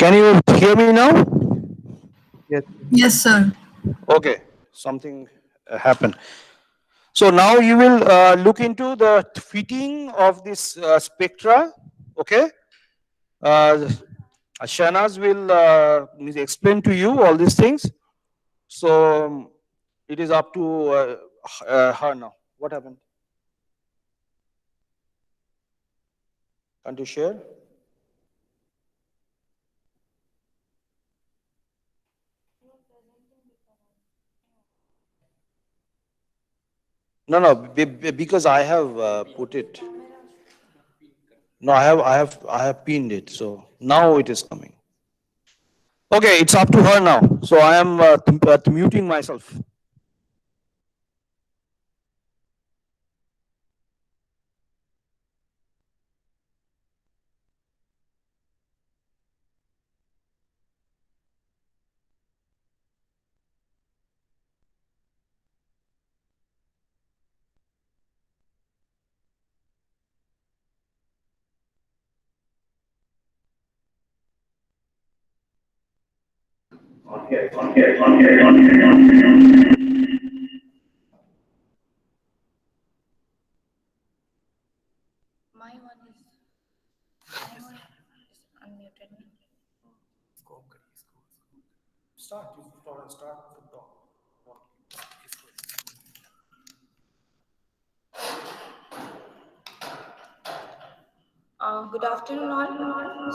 Can you hear me now? Yes. Yes, sir. Okay, something happened. So now you will look into the fitting of this spectra. Okay, uh, Shahnaz will explain to you all these things. So it is up to her now. What happened? Can't you share? No, no, because I have put it. No, I have pinned it. So now it is coming. Okay, it's up to her now. So I am muting myself. My one is unmuted. Start from top. Good afternoon, all.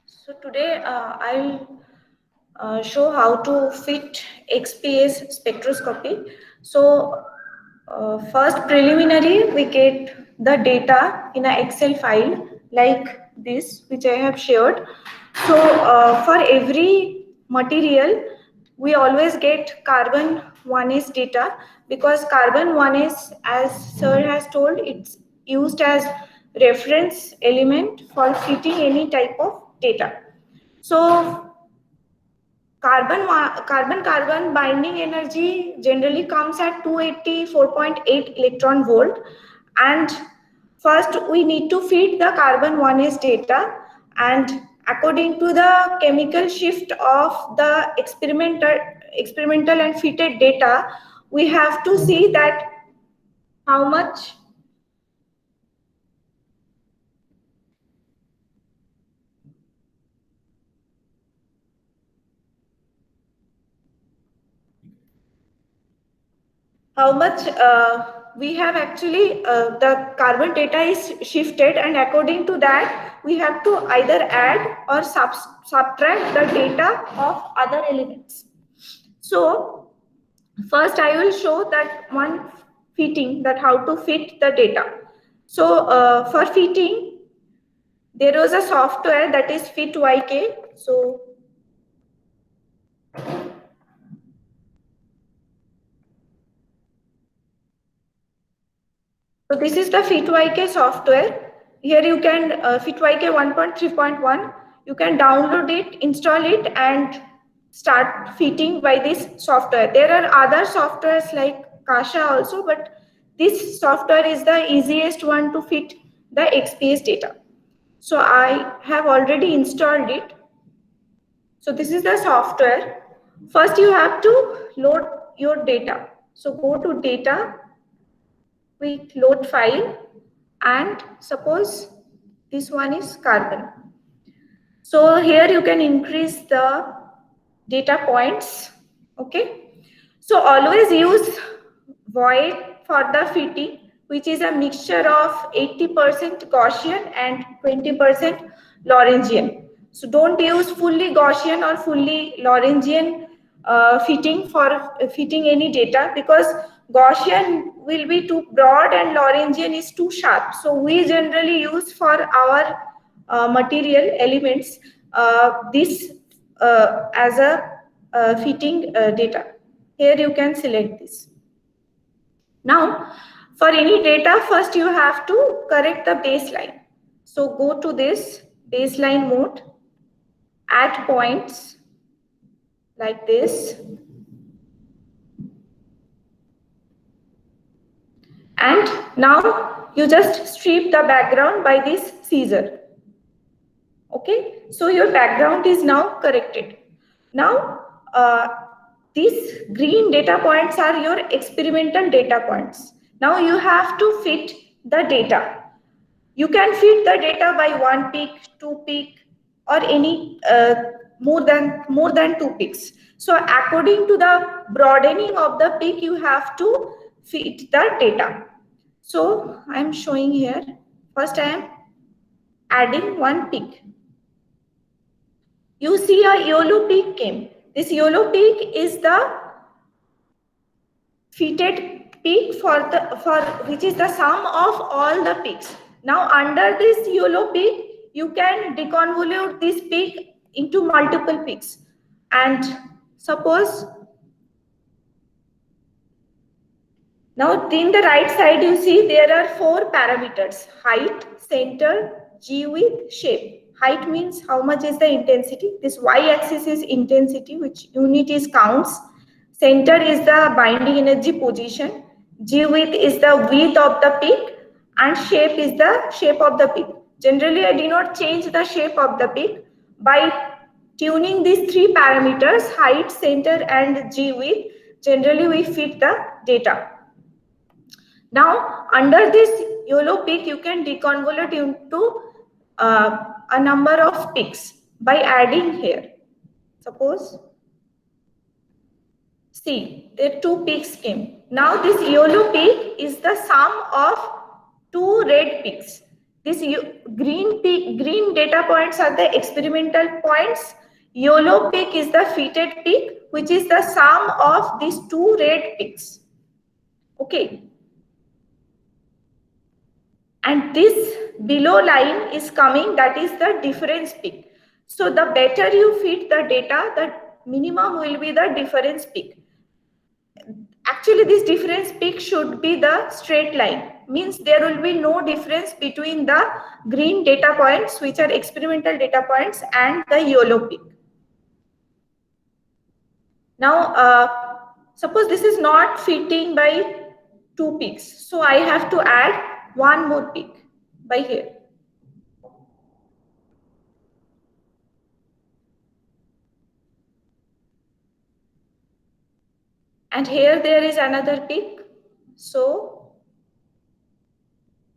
So today, I'll show how to fit XPS spectroscopy. So first preliminary, we get the data in an Excel file like this, which I have shared. So for every material, we always get carbon 1s data, because carbon 1s, as sir has told, it's used as reference element for fitting any type of data. So carbon binding energy generally comes at 284.8 electron volt, and first we need to feed the carbon 1s data, and according to the chemical shift of the experimental and fitted data, we have to see that how much we have actually the carbon data is shifted, and according to that we have to either add or subtract the data of other elements. So first I will show that one fitting, that how to fit the data. So for fitting, there was a software that is FitYK. So this is the FitYK software. Here you can FitYK 1.3.1. You can download it, install it, and start fitting by this software. There are other softwares like Kasha also, but this software is the easiest one to fit the XPS data. So I have already installed it. So this is the software. First you have to load your data. So go to data, quick load file, and suppose this one is carbon. So here you can increase the data points. Okay, so always use void for the fitting, which is a mixture of 80% Gaussian and 20% Lorentzian. So don't use fully Gaussian or fully Lorentzian fitting for fitting any data, because Gaussian will be too broad and Lorentzian is too sharp. So we generally use for our material elements this as a fitting data. Here you can select this. Now, for any data, first you have to correct the baseline. So go to this baseline mode, at points like this, and now you just strip the background by this scissor. Okay, so your background is now corrected. Now these green data points are your experimental data points. Now you have to fit the data. You can fit the data by 1 peak, 2 peak, or any more than 2 peaks. So according to the broadening of the peak, you have to fit the data. So I am showing here. First I am adding 1 peak. You see a yellow peak came. This yellow peak is the fitted peak for which is the sum of all the peaks. Now under this yellow peak, you can deconvolute this peak into multiple peaks. And suppose now in the right side you see there are 4 parameters: height, center, G width, shape. Height means how much is the intensity. This y-axis is intensity, which unit is counts. Center is the binding energy position. G width is the width of the peak, and shape is the shape of the peak. Generally, I do not change the shape of the peak. By tuning these 3 parameters, height, center, and G width, generally we fit the data. Now, under this yellow peak, you can deconvolute into a number of peaks by adding here. Suppose, see, there 2 peaks came. Now, this yellow peak is the sum of 2 red peaks. This green data points are the experimental points. Yellow peak is the fitted peak, which is the sum of these 2 red peaks. Okay. And this below line is coming, that is the difference peak. So the better you fit the data, the minimum will be the difference peak. Actually, this difference peak should be the straight line. Means there will be no difference between the green data points, which are experimental data points, and the yellow peak. Now, suppose this is not fitting by 2 peaks. So I have to add 1 more peak by here. And here there is another peak. So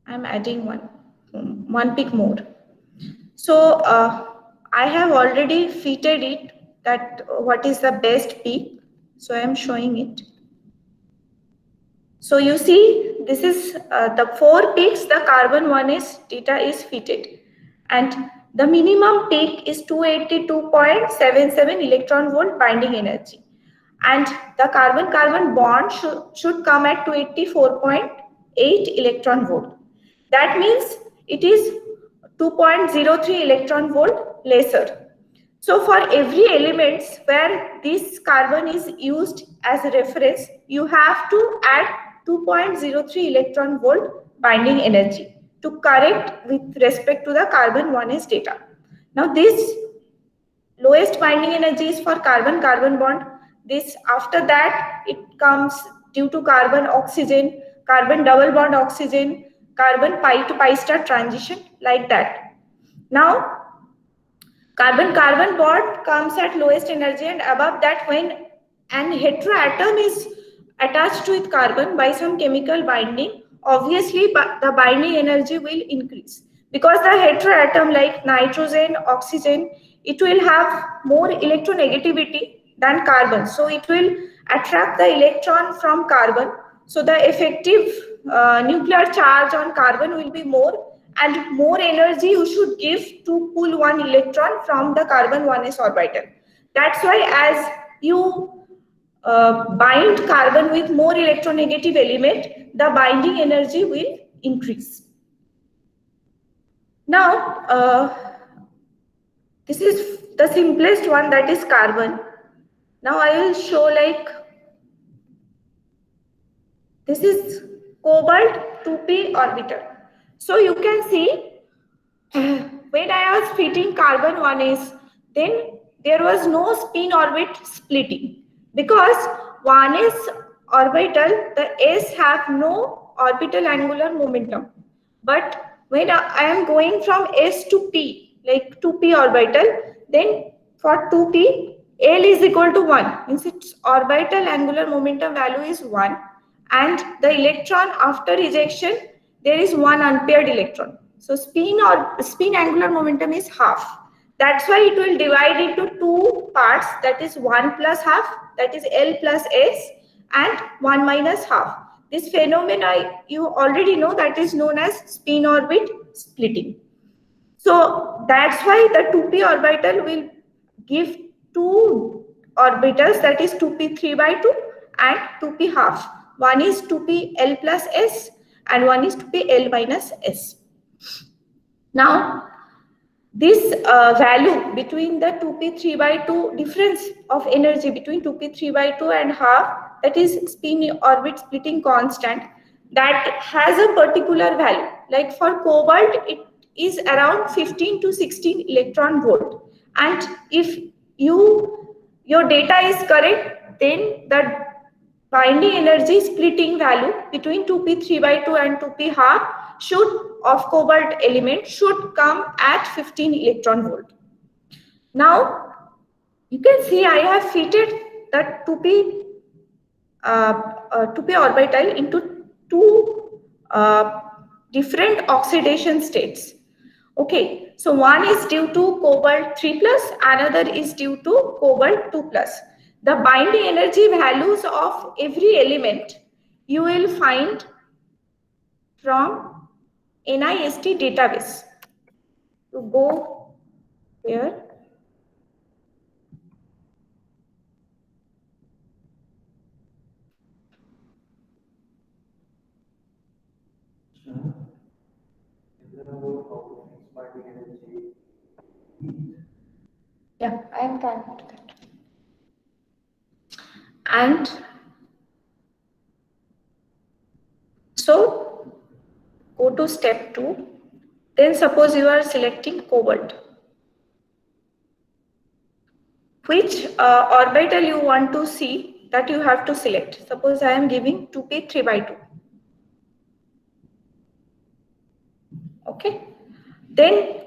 I'm adding one peak more. So I have already fitted it, that what is the best peak. So I am showing it. So you see, this is the 4 peaks, the carbon 1 data is fitted. And the minimum peak is 282.77 electron volt binding energy. And the carbon-carbon bond should come at 284.8 electron volt. That means it is 2.03 electron volt lesser. So for every element where this carbon is used as a reference, you have to add 2.03 electron volt binding energy to correct with respect to the carbon 1s data. Now this lowest binding energy is for carbon-carbon bond. This, after that, it comes due to carbon oxygen, carbon double bond oxygen, carbon pi to pi star transition, like that. Now carbon-carbon bond comes at lowest energy, and above that, when an heteroatom is attached with carbon by some chemical binding, obviously the binding energy will increase, because the heteroatom like nitrogen, oxygen, it will have more electronegativity than carbon, so it will attract the electron from carbon. So the effective nuclear charge on carbon will be more, and more energy you should give to pull 1 electron from the carbon 1s orbital. That's why as you bind carbon with more electronegative element, the binding energy will increase. Now, this is the simplest one, that is carbon. Now I will show, like, this is cobalt 2p orbital. So you can see when I was fitting carbon 1s, then there was no spin orbit splitting, because 1s orbital, the s have no orbital angular momentum. But when I am going from s to p, like 2p orbital, then for 2p, L is equal to 1, means its orbital angular momentum value is 1, and the electron after ejection, there is 1 unpaired electron. So spin angular momentum is half. That's why it will divide into two parts, that is 1 plus half, that is L plus S, and 1 minus half. This phenomena you already know, that is known as spin orbit splitting. So that's why the 2p orbital will give two orbitals, that is 2p 3 by 2 and 2p half. One is 2p L plus S and one is 2p L minus S. Now, this value between the 2p 3 by 2 difference of energy between 2p 3 by 2 and half, that is spin orbit splitting constant, that has a particular value. Like for cobalt, it is around 15 to 16 electron volt. And if your data is correct, then the binding energy splitting value between 2p 3 by 2 and 2p half of cobalt element should come at 15 electron volt. Now you can see I have fitted the 2p orbital into two different oxidation states. Okay, so one is due to cobalt 3 plus, another is due to cobalt 2 plus. The binding energy values of every element you will find from NIST database. To go here. Yeah, I am coming to that. And so go to step 2. Then suppose you are selecting cobalt. Which orbital you want to see, that you have to select. Suppose I am giving 2p 3 by 2. Okay. Then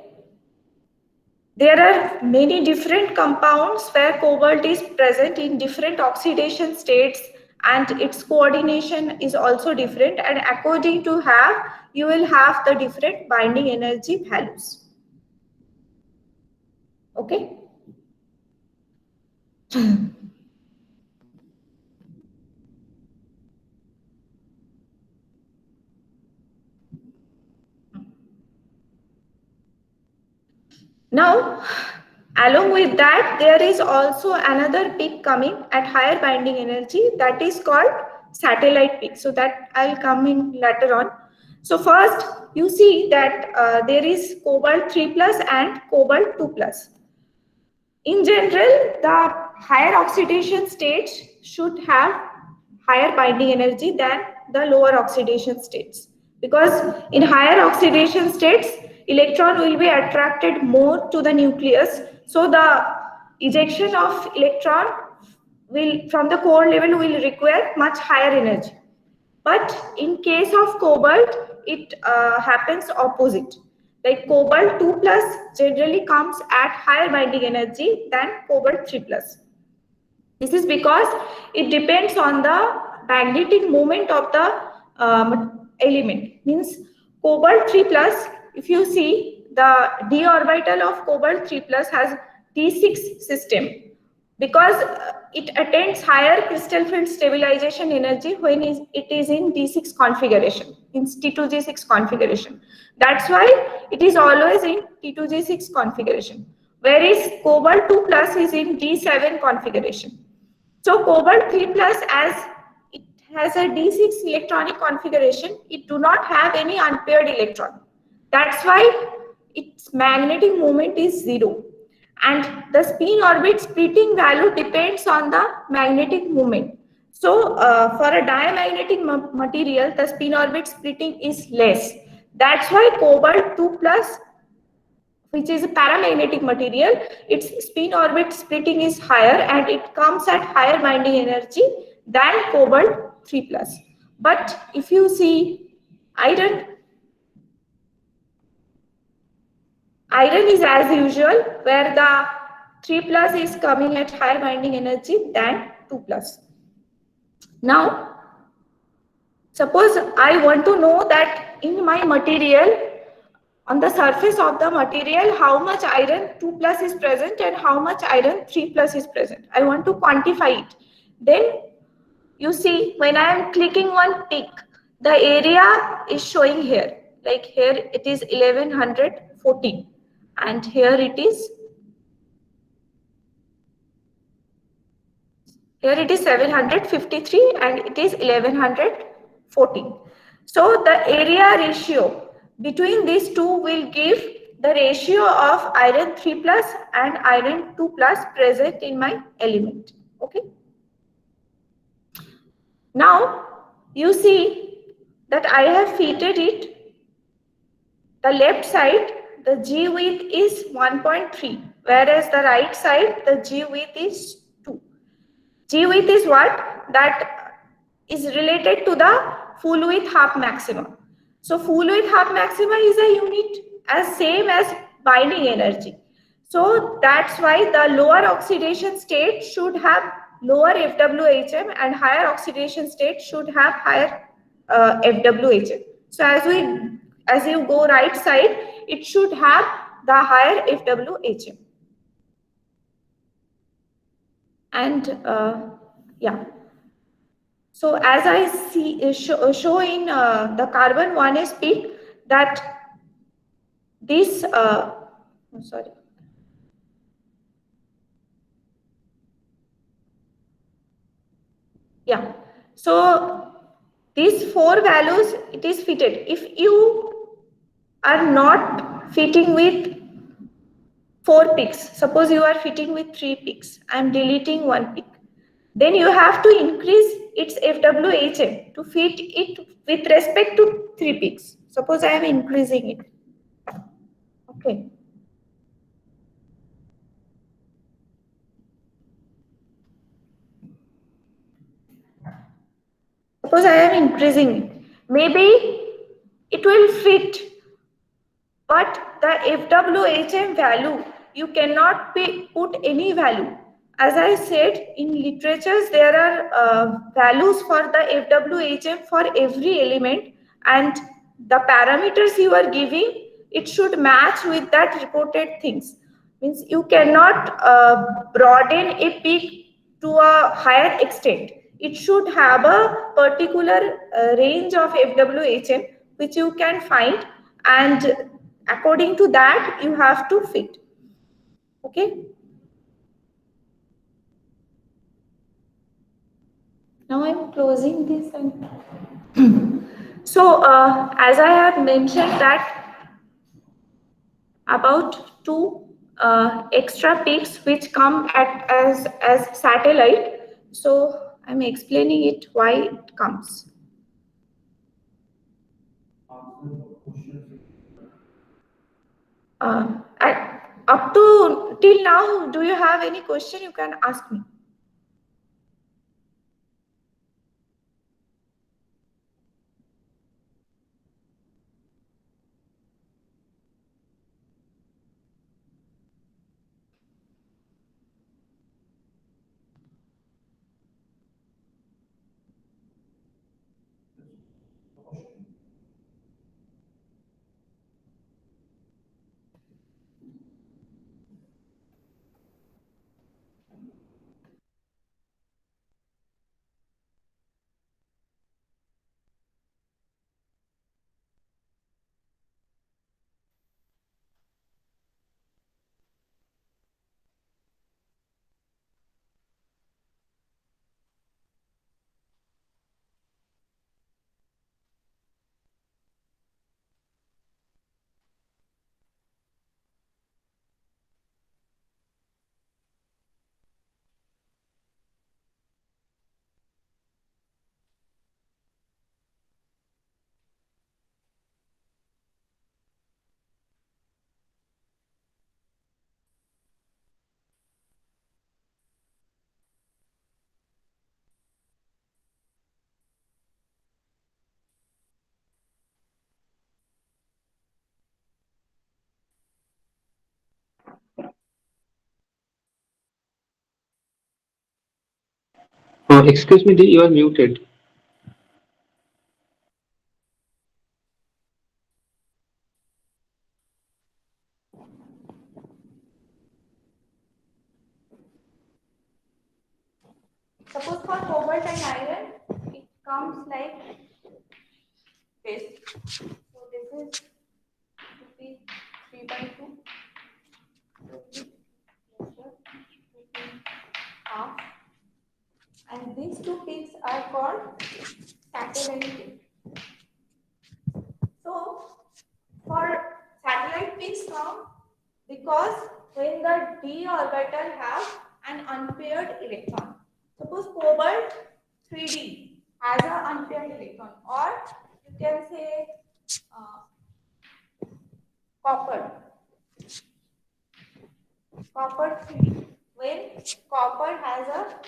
there are many different compounds where cobalt is present in different oxidation states, and its coordination is also different, and according to you will have the different binding energy values. Okay. Now, along with that, there is also another peak coming at higher binding energy, that is called satellite peak. So that I'll come in later on. So first, you see that there is cobalt 3 plus and cobalt 2 plus. In general, the higher oxidation states should have higher binding energy than the lower oxidation states, because in higher oxidation states, electron will be attracted more to the nucleus, so the ejection of electron from the core level will require much higher energy. But in case of cobalt, it happens opposite. Like cobalt 2 plus generally comes at higher binding energy than cobalt 3 plus. This is because it depends on the magnetic moment of the element. Means cobalt 3 plus, if you see, the d orbital of cobalt 3 plus has d6 system, because it attains higher crystal field stabilization energy when it is in d6 configuration, in T2G6 configuration. That's why it is always in T2G6 configuration, whereas cobalt 2 plus is in d7 configuration. So cobalt 3 plus, as it has a d6 electronic configuration, it do not have any unpaired electron. That's why its magnetic moment is 0. And the spin orbit splitting value depends on the magnetic moment. So for a diamagnetic material, the spin orbit splitting is less. That's why cobalt 2 plus which is a paramagnetic material, its spin orbit splitting is higher and it comes at higher binding energy than cobalt 3 plus. But if you see iron is as usual, where the 3 plus is coming at higher binding energy than 2 plus. Now, suppose I want to know that in my material, on the surface of the material, how much iron 2 plus is present and how much iron 3 plus is present. I want to quantify it. Then you see, when I am clicking one tick, the area is showing here. Like here it is 1114 and here it is 753 and it is 1114. So the area ratio between these two will give the ratio of iron 3 plus and iron 2 plus present in my element. Okay. Now you see that I have fitted it. The left side, the G width is 1.3, whereas the right side, the G width is 2. G width is what? That is related to the full width half maxima. So full width half maxima is a unit as same as binding energy. So that's why the lower oxidation state should have lower FWHM and higher oxidation state should have higher FWHM. So as you go right side, it should have the higher FWHM. And yeah. So as I see show in the carbon 1s peak that this sorry. Yeah. So these four values it is fitted. If you are not fitting with 4 peaks, suppose you are fitting with 3 peaks, I am deleting 1 peak. Then you have to increase its FWHM to fit it with respect to 3 peaks. Suppose I am increasing it. Okay. Suppose I am increasing it. Maybe it will fit, but the FWHM value, you cannot put any value. As I said, in literatures, there are values for the FWHM for every element, and the parameters you are giving, it should match with that reported things. Means you cannot broaden a peak to a higher extent. It should have a particular range of FWHM which you can find, and according to that you have to fit. Okay. Now I'm closing this and so as I have mentioned that about two extra peaks which come at as satellite. So I'm explaining it why it comes. Up to till now, do you have any question? You can ask me. Excuse me, you are muted. Suppose for cobalt and iron, it comes like this. So this is 3 by 2, half, and these two peaks are called satellite peaks. So for satellite peaks come because when the d orbital has an unpaired electron. Suppose cobalt 3d has an unpaired electron, or you can say copper. Copper 3D. When copper has a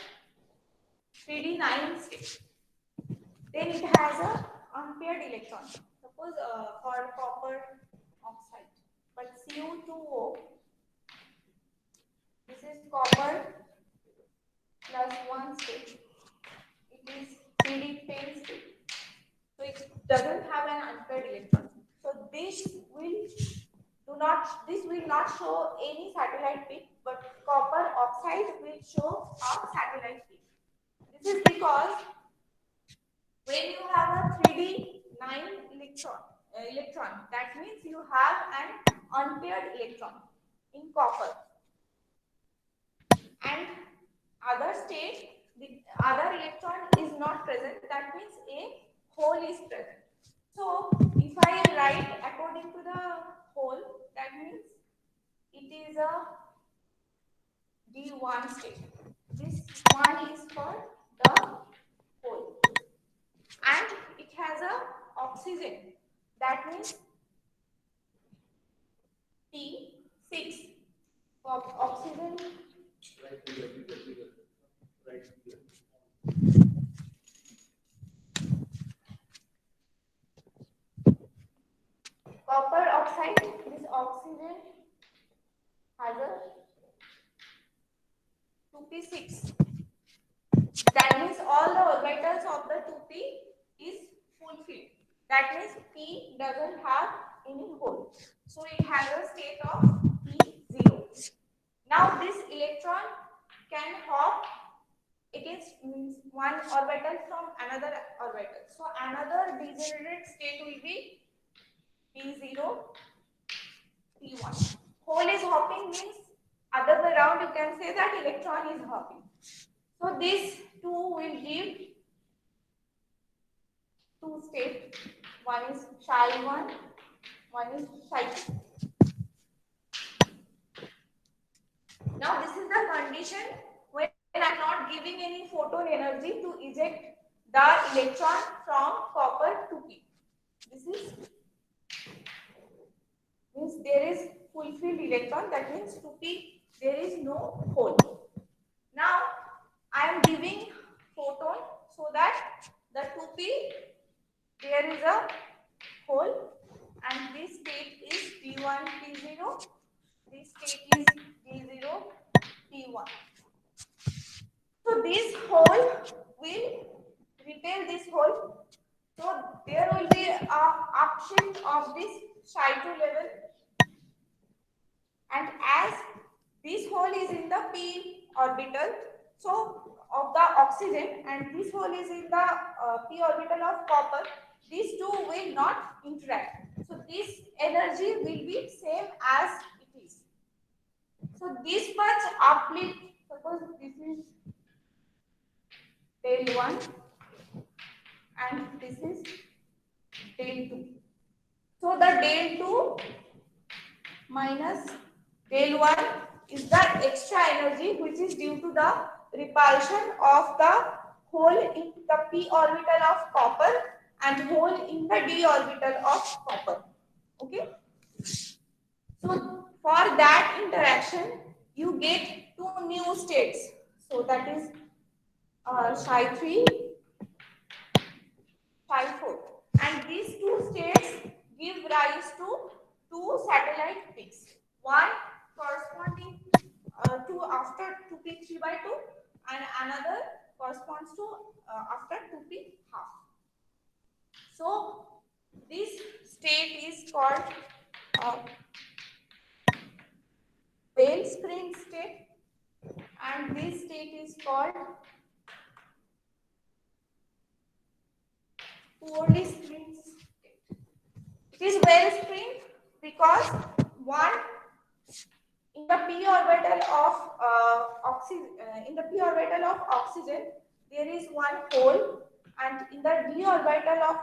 3D 9 state, then it has a unpaired electron. Suppose for copper oxide, but Cu2O, this is copper plus 1 state. It is 3D 10 state. So it doesn't have an unpaired electron. So this will not show any satellite peak, but copper oxide will show a satellite peak. This is because when you have a 3D 9 electron, that means you have an unpaired electron in copper. And other state, the other electron is not present, that means a hole is present. So if I write according to the hole, that means it is a D1 state. This one is for the hole. And it has a oxygen. That means T6. Oxygen. Copper oxide, this oxygen has a 2p6. That means all the orbitals of the 2p is fulfilled. That means p doesn't have any hole. So it has a state of p0. Now this electron can hop against one orbital from another orbital. So another degenerate state will be p0, p1. Hole is hopping means other way around, you can say that electron is hopping. So these two will give two states. One is psi1, one is psi2. Now this is the condition when I am not giving any photon energy to eject the electron from copper 2p. This is means there is fulfilled electron, that means 2p, there is no hole. Now I am giving photon so that the 2p there is a hole, and this state is p1 p0, this state is p0 p1. So this hole will repel this hole. So there will be a upshift of this psi2 level, and as this hole is in the p orbital, so of the oxygen, and this hole is in the p orbital of copper, these two will not interact. So this energy will be same as it is. So this much uplift, suppose this is del 1 and this is del 2. So the del 2 minus del 1 is the extra energy which is due to the repulsion of the hole in the p orbital of copper and hole in the d orbital of copper. Okay. So for that interaction, you get two new states. So that is psi3, psi4, and these two states give rise to two satellite peaks. One corresponding to after 2p3 by 2, and another corresponds to after 2p half. So this state is called Weyl-Spring state, and this state is called Pauli-Spring state. It is Weyl-Spring because one in the p orbital of oxygen there is one hole, and in the d orbital of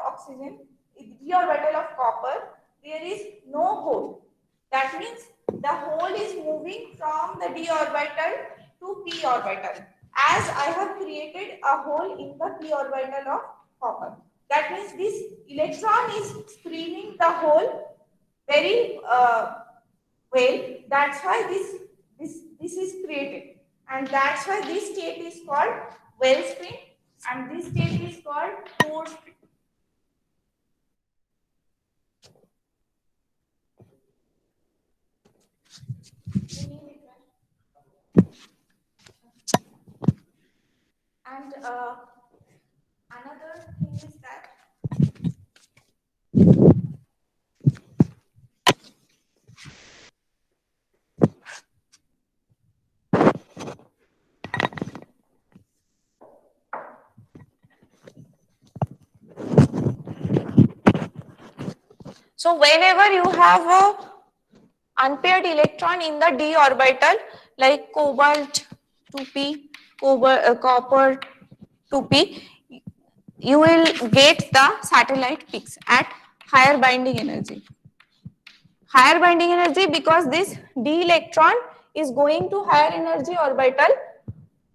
copper there is no hole. That means the hole is moving from the d orbital to p orbital, as I have created a hole in the p orbital of copper. That means this electron is screening the hole very well. That's why this is created, and that's why this state is called Weyl-Spring, and this state is called Bohr-Spring. And another thing is that so whenever you have a unpaired electron in the d orbital, like cobalt 2p, copper 2p, you will get the satellite peaks at higher binding energy. Higher binding energy because this d electron is going to higher energy orbital,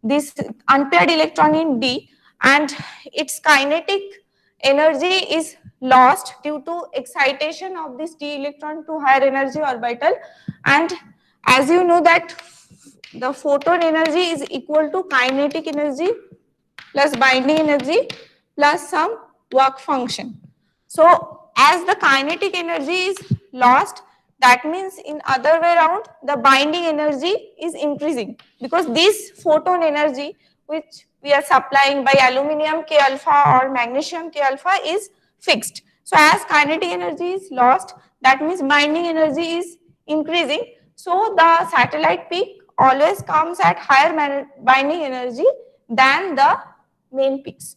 this unpaired electron in d, and its kinetic energy is lost due to excitation of this d electron to higher energy orbital. And as you know that the photon energy is equal to kinetic energy plus binding energy plus some work function. So as the kinetic energy is lost, that means in other way around the binding energy is increasing, because this photon energy which we are supplying by aluminium K alpha or magnesium K alpha is fixed. So as kinetic energy is lost, that means binding energy is increasing. So the satellite peak always comes at higher binding energy than the main peaks.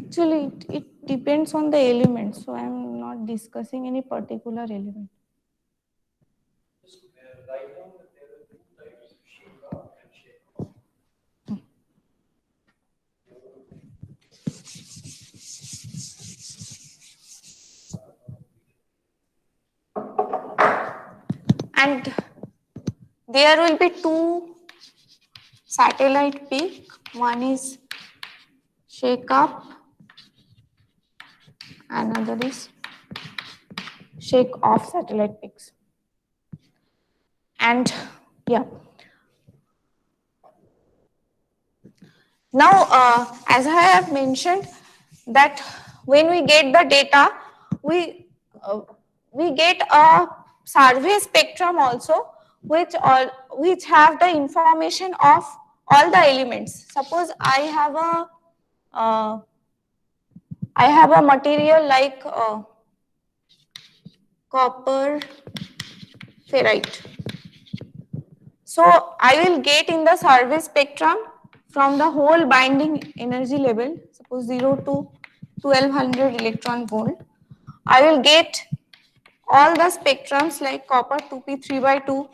Actually, it depends on the element, so I am not discussing any particular element. Write down that there are two types, shake up and shake off. And there will be two satellite peak. One is shake up, another is shake off satellite peaks. And yeah. Now, as I have mentioned, that when we get the data, we get a survey spectrum also, which have the information of all the elements. Suppose I have a material like copper ferrite. So I will get in the survey spectrum from the whole binding energy level, suppose 0 to 1200 electron volt. I will get all the spectrums like copper 2p 3/2,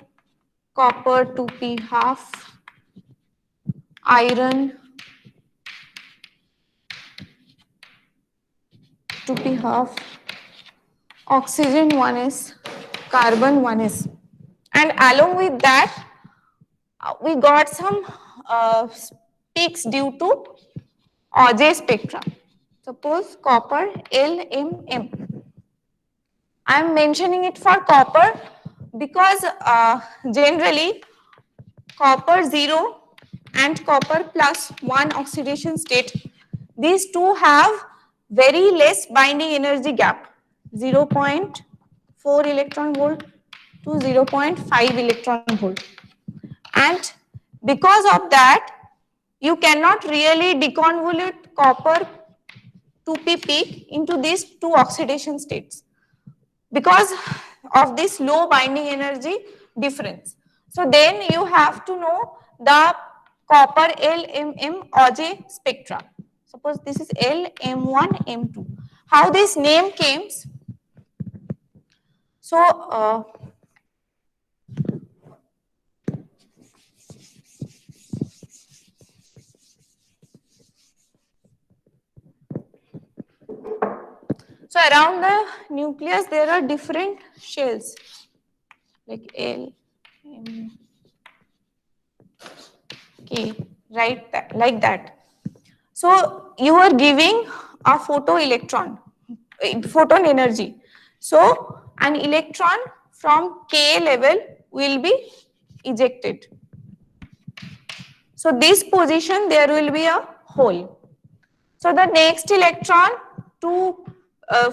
copper 2p half, iron 2p half, oxygen 1s, carbon 1s, and along with that we got some peaks due to Auger spectrum. Suppose copper LMM. I am mentioning it for copper because generally copper 0 and copper plus 1 oxidation state, these two have very less binding energy gap, 0.4 electron volt to 0.5 electron volt. And because of that, you cannot really deconvolute copper 2p peak into these two oxidation states because of this low binding energy difference. So then you have to know the copper LMM Auger spectra. Suppose this is LM1, M2. How this name came? So so around the nucleus there are different shells like L, M, K, right? Like that. So you are giving a photon energy. So an electron from K level will be ejected. So this position there will be a hole. So the next electron to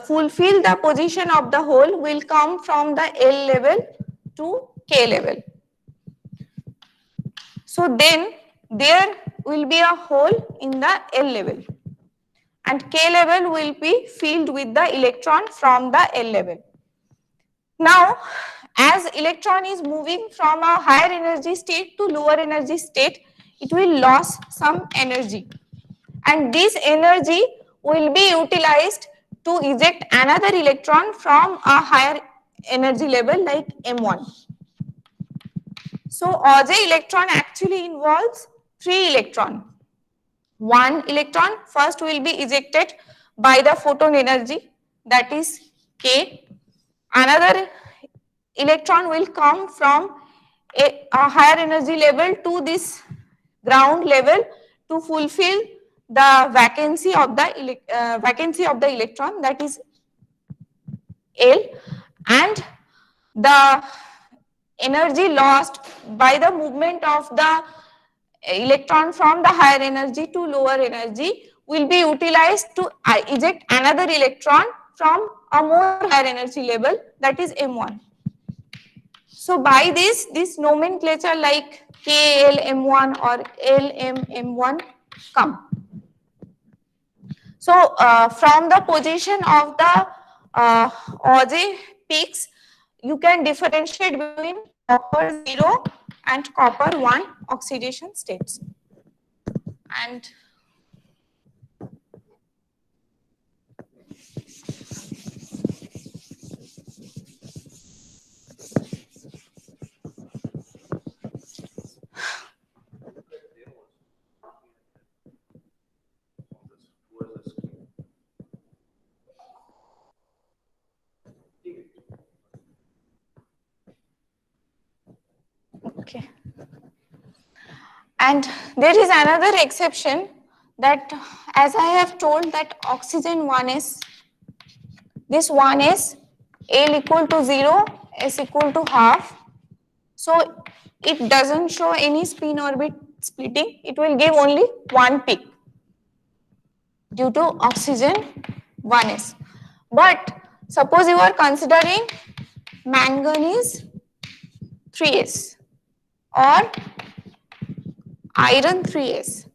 fulfill the position of the hole will come from the L level to K level. So then there will be a hole in the L level and K level will be filled with the electron from the L level. Now as electron is moving from a higher energy state to lower energy state, it will lose some energy and this energy will be utilized to eject another electron from a higher energy level like M1. So Auger electron actually involves 3 electrons. 1 electron first will be ejected by the photon energy, that is K. Another electron will come from a higher energy level to this ground level to fulfill the vacancy of the electron, that is L, and the energy lost by the movement of the electron from the higher energy to lower energy will be utilized to eject another electron from a more higher energy level, that is M1. So by this nomenclature like KLM1 or LMM1 come. So from the position of the Auger peaks, you can differentiate between copper 0 and copper 1 oxidation states. And okay. And there is another exception that, as I have told, that oxygen 1s, this 1s, L equal to 0, S equal to half. So it doesn't show any spin orbit splitting. It will give only one peak due to oxygen 1s. But suppose you are considering manganese 3s or iron 3s.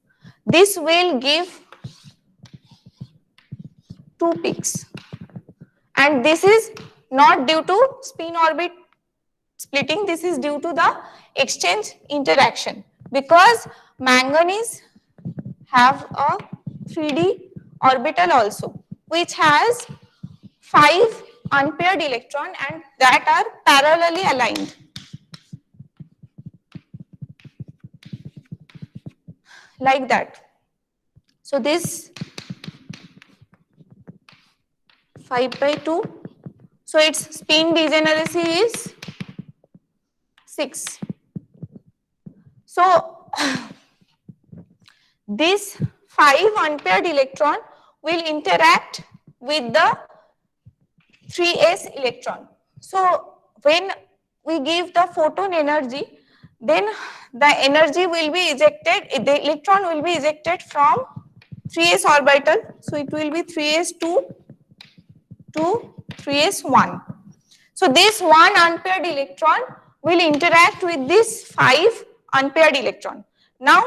This will give 2 peaks, and this is not due to spin orbit splitting, this is due to the exchange interaction, because manganese have a 3d orbital also, which has 5 unpaired electrons and that are parallelly aligned. Like that. So this 5/2. So its spin degeneracy is 6. So this 5 unpaired electron will interact with the 3s electron. So when we give the photon energy, then the energy will be ejected, the electron will be ejected from 3s orbital. So it will be 3s2 to 3s1. So this 1 unpaired electron will interact with this 5 unpaired electron. Now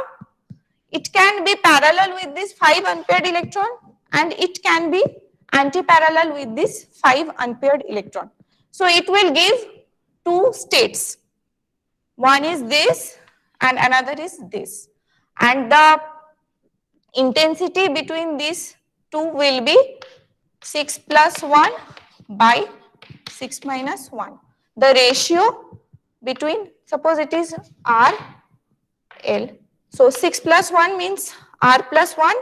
it can be parallel with this 5 unpaired electron and it can be anti-parallel with this 5 unpaired electron. So it will give 2 states. One is this and another is this. And the intensity between these two will be 6 plus 1 by 6 minus 1. The ratio between, suppose it is R, L. So 6 plus 1 means R plus 1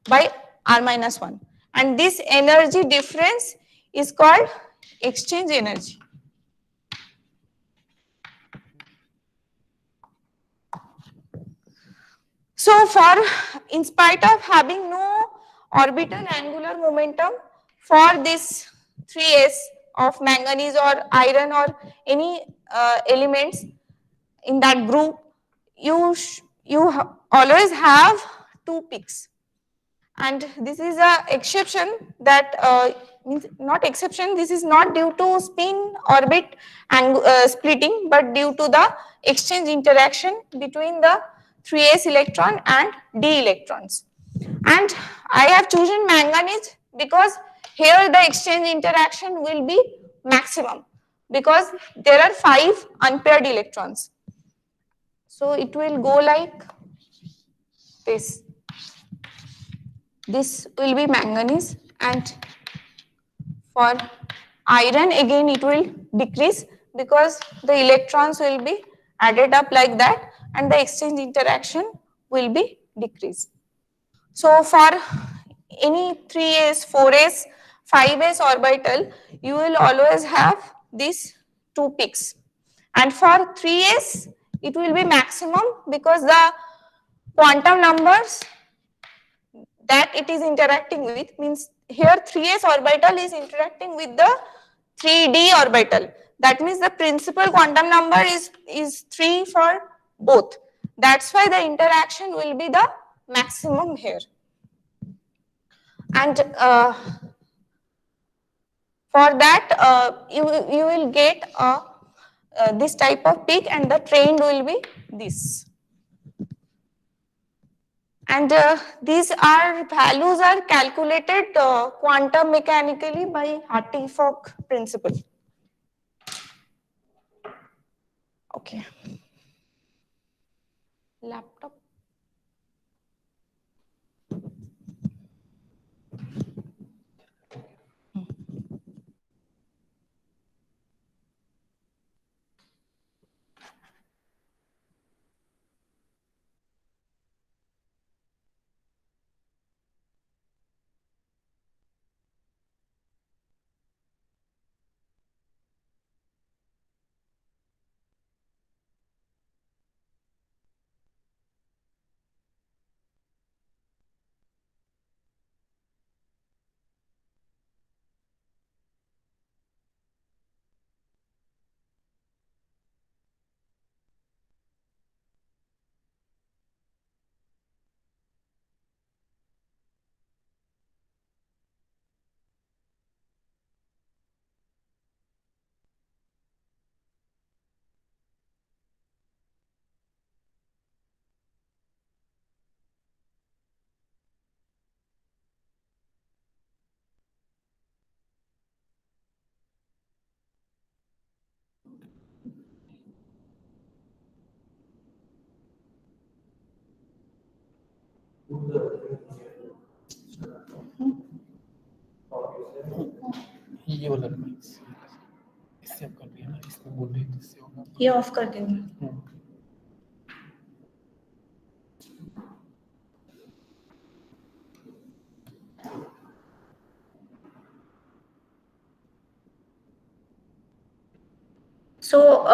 by R minus 1. And this energy difference is called exchange energy. So in spite of having no orbital angular momentum for this 3s of manganese or iron or any elements in that group, you always have 2 peaks. And this is a exception that means not exception, this is not due to spin orbit and splitting, but due to the exchange interaction between the 3s electron and d electrons. And I have chosen manganese because here the exchange interaction will be maximum because there are 5 unpaired electrons. So it will go like this. This will be manganese, and for iron again it will decrease because the electrons will be added up like that and the exchange interaction will be decreased. So for any 3s, 4s, 5s orbital, you will always have these 2 peaks. And for 3s, it will be maximum because the quantum numbers that it is interacting with means here 3s orbital is interacting with the 3d orbital. That means the principal quantum number is 3 for both. That's why the interaction will be the maximum here. And for that you will get this type of peak and the trend will be this. And these values are calculated quantum mechanically by Hartree-Fock principle. Okay. Laptop. ये वाला इससे आप कर दिया ना, इसको बोल रही थी इससे होगा। ये ऑफ कर देंगे। So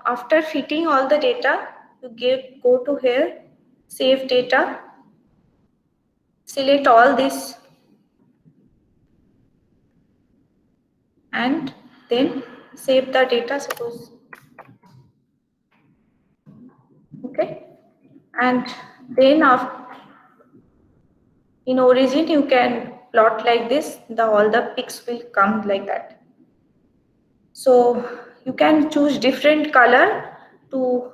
after fitting all the data, you go to here, save data, select all this, and then save the data, suppose. Okay, and then in origin you can plot like this, all the peaks will come like that. So you can choose different color to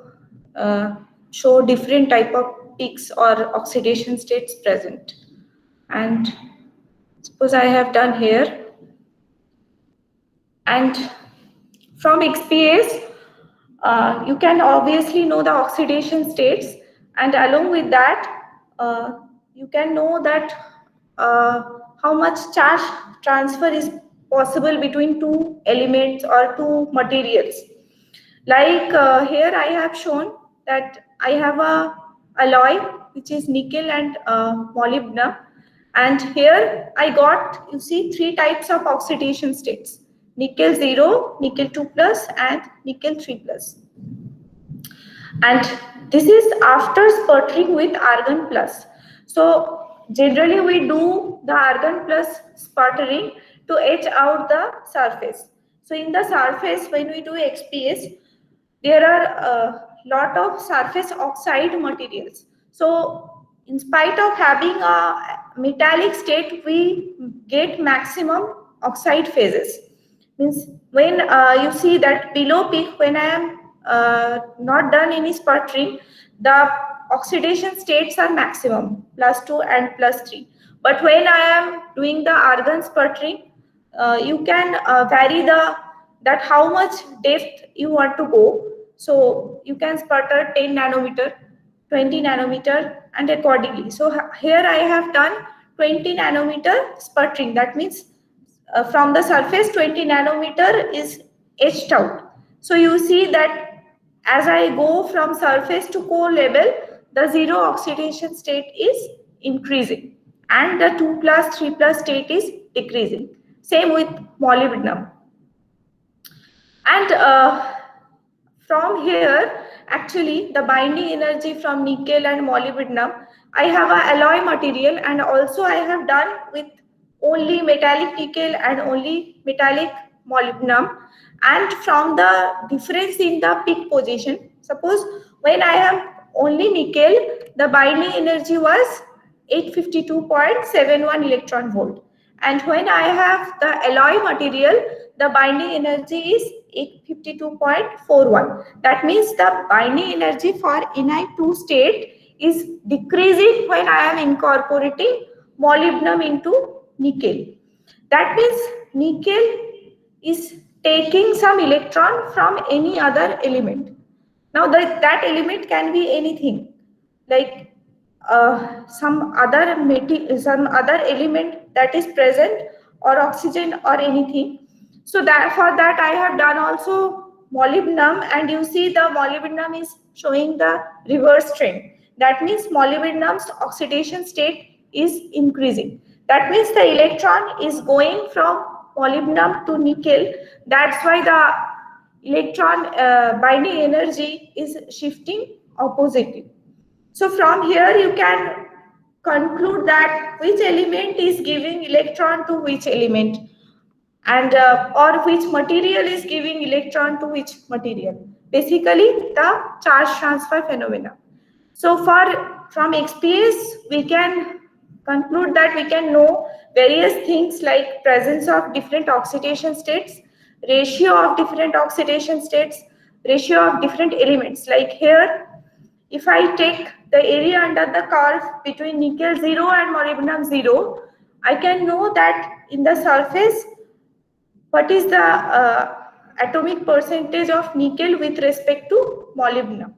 show different type of peaks or oxidation states present. And suppose I have done here, and from XPS you can obviously know the oxidation states, and along with that you can know that how much charge transfer is possible between two elements or two materials. Like here I have shown that I have a alloy which is nickel and molybdenum, and here I got, you see, three types of oxidation states: nickel 0, nickel 2 plus, and nickel 3 plus. And this is after sputtering with argon plus. So generally we do the argon plus sputtering to etch out the surface. So in the surface, when we do XPS, there are a lot of surface oxide materials. So in spite of having a metallic state, we get maximum oxide phases. Means when you see that below peak, when I am not done any sputtering, the oxidation states are maximum +2 and +3. But when I am doing the argon sputtering, you can vary that how much depth you want to go. So you can sputter 10 nanometer, 20 nanometer, and accordingly. So here I have done 20 nanometer sputtering. That means from the surface 20 nanometer is etched out. So you see that as I go from surface to core level, the zero oxidation state is increasing and the 2 plus 3 plus state is decreasing. Same with molybdenum. And from here, actually the binding energy from nickel and molybdenum, I have an alloy material, and also I have done with only metallic nickel and only metallic molybdenum. And from the difference in the peak position, suppose when I am only nickel, the binding energy was 852.71 electron volt, and when I have the alloy material, the binding energy is 852.41. That means the binding energy for Ni2 state is decreasing when I am incorporating molybdenum into nickel. That means nickel is taking some electron from any other element. Now that element can be anything, like some other element that is present, or oxygen or anything. So that for that I have done also molybdenum, and you see the molybdenum is showing the reverse trend. That means molybdenum's oxidation state is increasing. That means the electron is going from molybdenum to nickel. That's why the electron binding energy is shifting oppositely. So from here you can conclude that which element is giving electron to which element, and or which material is giving electron to which material. Basically the charge transfer phenomena. So from XPS we can conclude that we can know various things like presence of different oxidation states, ratio of different oxidation states, ratio of different elements. Like here, if I take the area under the curve between nickel 0 and molybdenum 0, I can know that in the surface what is the atomic percentage of nickel with respect to molybdenum,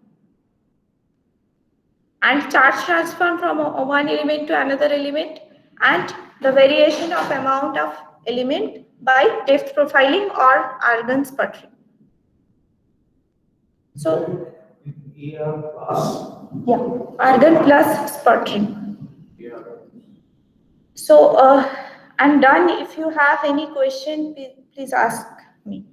and charge transfer from one element to another element, and the variation of amount of element by depth profiling or argon sputtering. So yeah, argon plus sputtering. So I'm done. If you have any question, please ask me.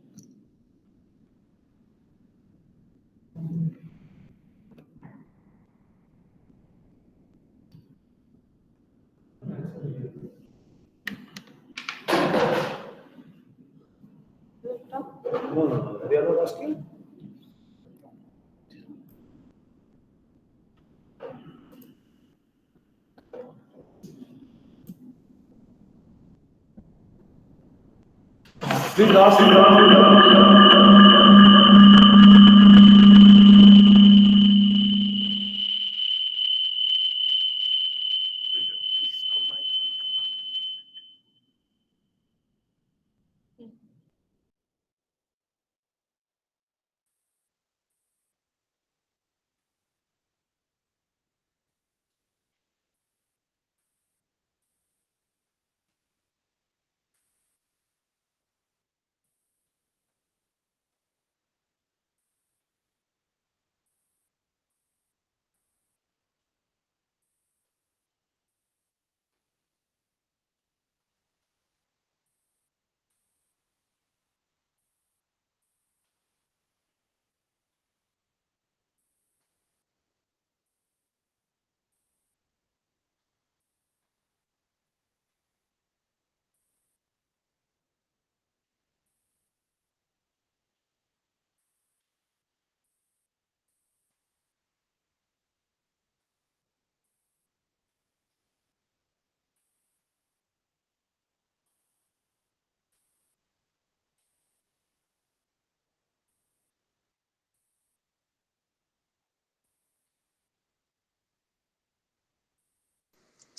No, they are not asking. Please ask.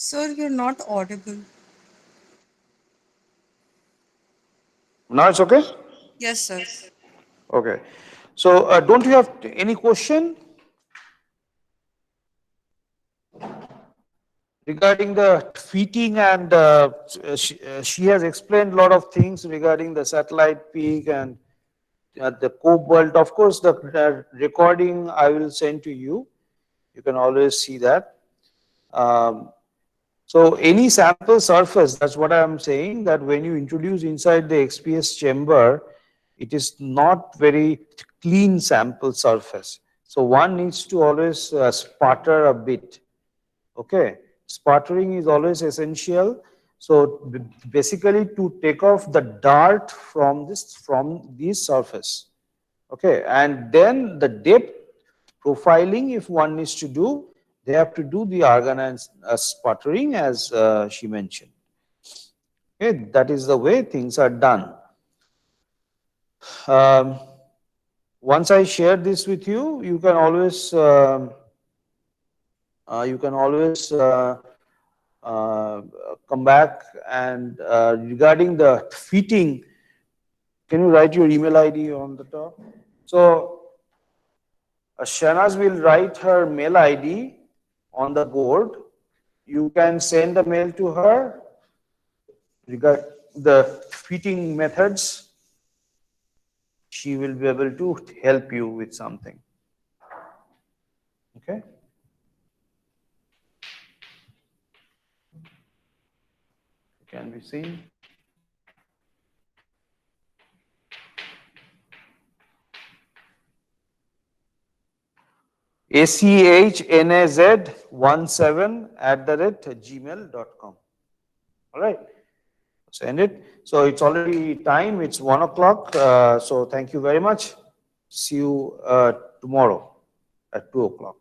Sir, you're not audible. Now it's okay? Yes, sir. Okay. So don't you have any question regarding the fitting? And she has explained a lot of things regarding the satellite peak and the cobalt. Of course, the recording I will send to you. You can always see that. So any sample surface, that's what I am saying, that when you introduce inside the XPS chamber, it is not very clean sample surface. So one needs to always sputter a bit. Okay, sputtering is always essential. So basically to take off the dirt from this surface. Okay, and then the depth profiling, if one needs to do, they have to do the argon sputtering as she mentioned. Okay, that is the way things are done. Once I share this with you, you can always come back. And regarding the fitting, can you write your email ID on the top? So Shanaz will write her mail ID on the board. You can send a mail to her regarding the fitting methods. She will be able to help you with something. Okay. Can be seen. ACHNAZ17@gmail.com. All right. Send it. So it's already time. It's 1 o'clock. So thank you very much. See you tomorrow at 2 o'clock.